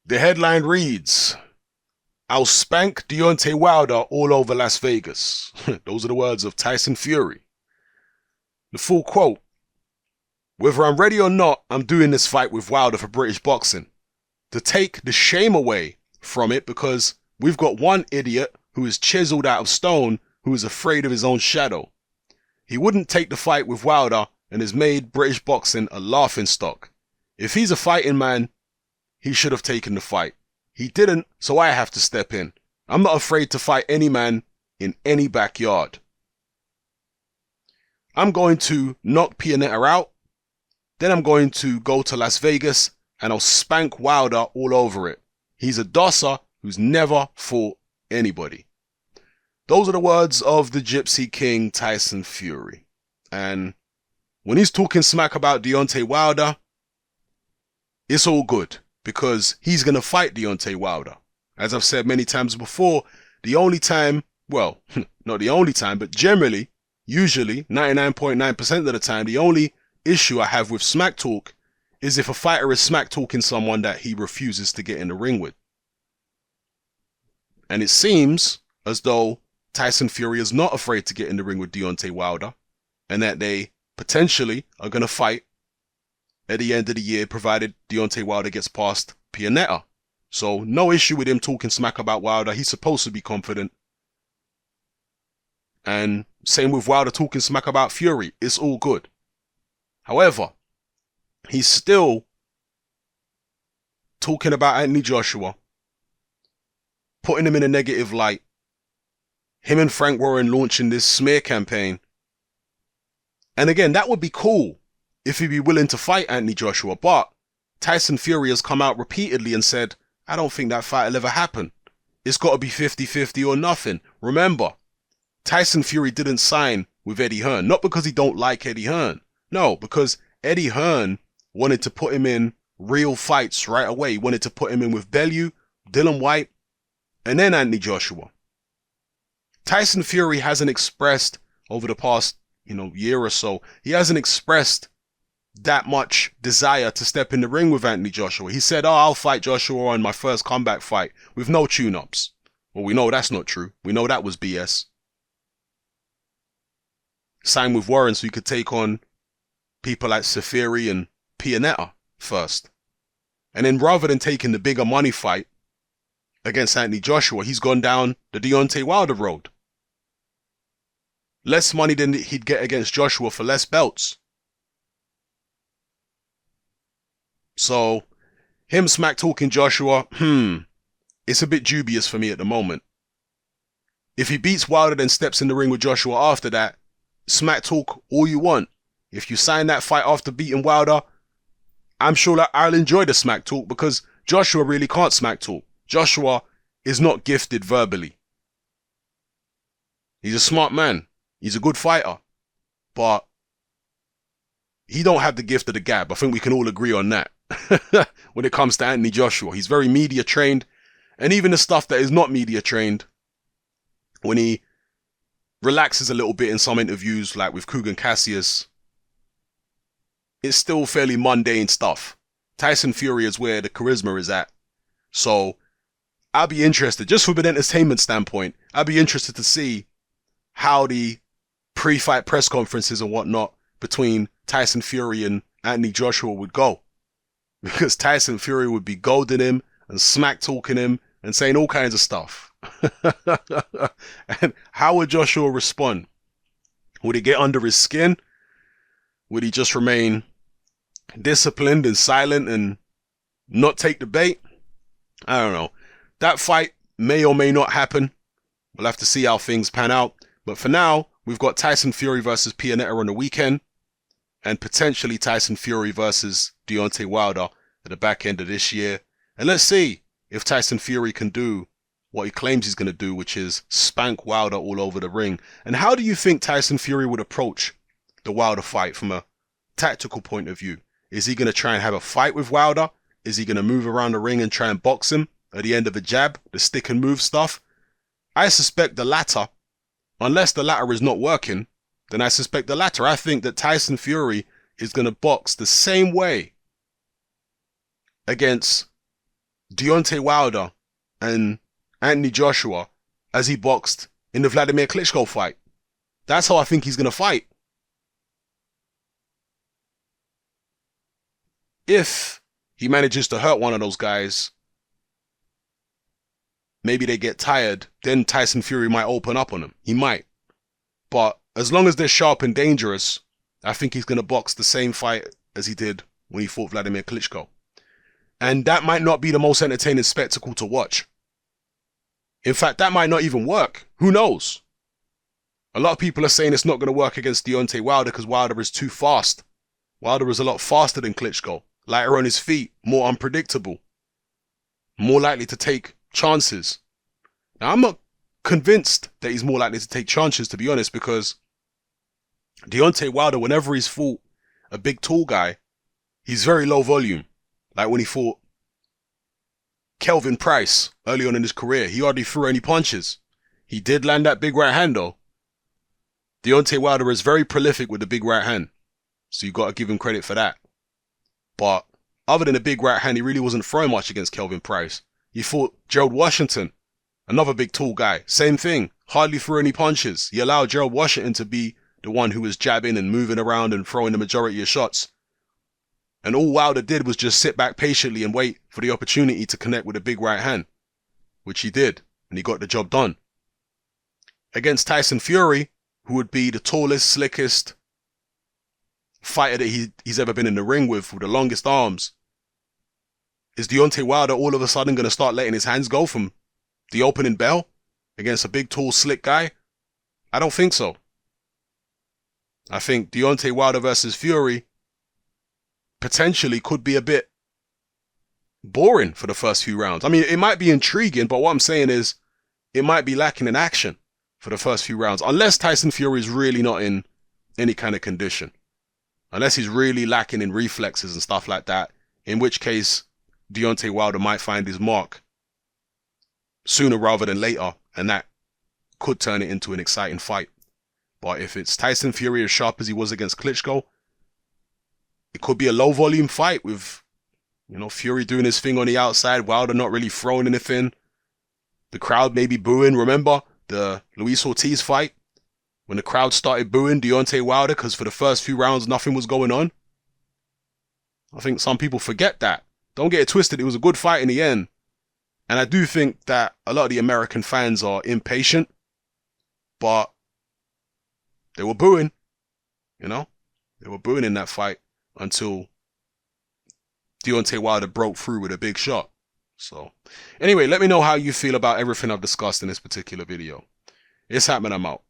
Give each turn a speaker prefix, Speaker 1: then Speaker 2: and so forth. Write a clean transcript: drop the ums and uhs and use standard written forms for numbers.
Speaker 1: The headline reads, I'll spank Deontay Wilder all over Las Vegas. Those are the words of Tyson Fury. The full quote, whether I'm ready or not, I'm doing this fight with Wilder for British boxing. To take the shame away from it, because we've got one idiot who is chiseled out of stone who is afraid of his own shadow. He wouldn't take the fight with Wilder and has made British boxing a laughingstock. If he's a fighting man, he should have taken the fight. He didn't, so I have to step in. I'm not afraid to fight any man in any backyard. I'm going to knock Pianetta out. Then I'm going to go to Las Vegas and I'll spank Wilder all over it. He's a dosser who's never fought anybody. Those are the words of the Gypsy King, Tyson Fury. And when he's talking smack about Deontay Wilder, it's all good because he's going to fight Deontay Wilder. As I've said many times before, the only time, well, not the only time, but generally, usually, 99.9% of the time, the only issue I have with smack talk is if a fighter is smack talking someone that he refuses to get in the ring with. And it seems as though Tyson Fury is not afraid to get in the ring with Deontay Wilder and that they potentially are going to fight at the end of the year provided Deontay Wilder gets past Pianetta. So no issue with him talking smack about Wilder. He's supposed to be confident. And same with Wilder talking smack about Fury. It's all good. However, he's still talking about Anthony Joshua, putting him in a negative light. Him and Frank Warren launching this smear campaign. And again, that would be cool if he'd be willing to fight Anthony Joshua. But Tyson Fury has come out repeatedly and said, I don't think that fight will ever happen. It's got to be 50-50 or nothing. Remember, Tyson Fury didn't sign with Eddie Hearn. Not because he don't like Eddie Hearn. No, because Eddie Hearn wanted to put him in real fights right away. He wanted to put him in with Bellew, Dillian Whyte, and then Anthony Joshua. Tyson Fury hasn't expressed over the past, year or so, he hasn't expressed that much desire to step in the ring with Anthony Joshua. He said, I'll fight Joshua on my first comeback fight with no tune-ups. Well, we know that's not true. We know that was BS. Sign with Warren so he could take on people like Safiri and Pianetta first. And then rather than taking the bigger money fight against Anthony Joshua, he's gone down the Deontay Wilder road. Less money than he'd get against Joshua for less belts. So, him smack talking Joshua, it's a bit dubious for me at the moment. If he beats Wilder then steps in the ring with Joshua after that, smack talk all you want. If you sign that fight after beating Wilder, I'm sure that I'll enjoy the smack talk because Joshua really can't smack talk. Joshua is not gifted verbally. He's a smart man. He's a good fighter. But he don't have the gift of the gab. I think we can all agree on that. When it comes to Anthony Joshua, he's very media trained. And even the stuff that is not media trained, when he relaxes a little bit in some interviews, like with Kugan Cassius, it's still fairly mundane stuff. Tyson Fury is where the charisma is at. So I'll be interested, just from an entertainment standpoint, I'll be interested to see how the pre-fight press conferences and whatnot between Tyson Fury and Anthony Joshua would go. Because Tyson Fury would be goading him and smack talking him and saying all kinds of stuff. And how would Joshua respond? Would he get under his skin? Would he just remain disciplined and silent and not take the bait? I don't know. That fight may or may not happen. We'll have to see how things pan out. But for now, we've got Tyson Fury versus Pianetta on the weekend. And potentially Tyson Fury versus Deontay Wilder at the back end of this year. And let's see if Tyson Fury can do what he claims he's going to do, which is spank Wilder all over the ring. And how do you think Tyson Fury would approach the Wilder fight from a tactical point of view? Is he going to try and have a fight with Wilder? Is he going to move around the ring and try and box him at the end of a jab, the stick and move stuff? I suspect the latter. Unless the latter is not working, then I suspect the latter. I think that Tyson Fury is going to box the same way against Deontay Wilder and Anthony Joshua as he boxed in the Vladimir Klitschko fight. That's how I think he's going to fight. If he manages to hurt one of those guys, maybe they get tired, then Tyson Fury might open up on him. He might. But as long as they're sharp and dangerous, I think he's going to box the same fight as he did when he fought Vladimir Klitschko. And that might not be the most entertaining spectacle to watch. In fact, that might not even work. Who knows? A lot of people are saying it's not going to work against Deontay Wilder because Wilder is too fast. Wilder is a lot faster than Klitschko. Lighter on his feet, more unpredictable. More likely to take chances. Now, I'm not convinced that he's more likely to take chances, to be honest, because Deontay Wilder, whenever he's fought a big tall guy, he's very low volume. Like when he fought Kelvin Price early on in his career, he hardly threw any punches. He did land that big right hand though. Deontay Wilder is very prolific with the big right hand, so you got to give him credit for that. But other than the big right hand, he really wasn't throwing much against Kelvin Price. He fought Gerald Washington, another big tall guy. Same thing, hardly threw any punches. He allowed Gerald Washington to be the one who was jabbing and moving around and throwing the majority of shots. And all Wilder did was just sit back patiently and wait for the opportunity to connect with a big right hand, which he did, and he got the job done. Against Tyson Fury, who would be the tallest, slickest fighter that he's ever been in the ring with the longest arms, is Deontay Wilder all of a sudden going to start letting his hands go from the opening bell against a big, tall, slick guy? I don't think so. I think Deontay Wilder versus Fury potentially could be a bit boring for the first few rounds. I mean, it might be intriguing, but what I'm saying is it might be lacking in action for the first few rounds, unless Tyson Fury is really not in any kind of condition. Unless he's really lacking in reflexes and stuff like that, in which case Deontay Wilder might find his mark sooner rather than later, and that could turn it into an exciting fight. But if it's Tyson Fury as sharp as he was against Klitschko, it could be a low volume fight with, Fury doing his thing on the outside, Wilder not really throwing anything. The crowd maybe booing. Remember the Luis Ortiz fight? When the crowd started booing Deontay Wilder because for the first few rounds nothing was going on? I think some people forget that. Don't get it twisted, it was a good fight in the end. And I do think that a lot of the American fans are impatient, but they were booing, They were booing in that fight until Deontay Wilder broke through with a big shot. So, anyway, let me know how you feel about everything I've discussed in this particular video. It's happening, I'm out.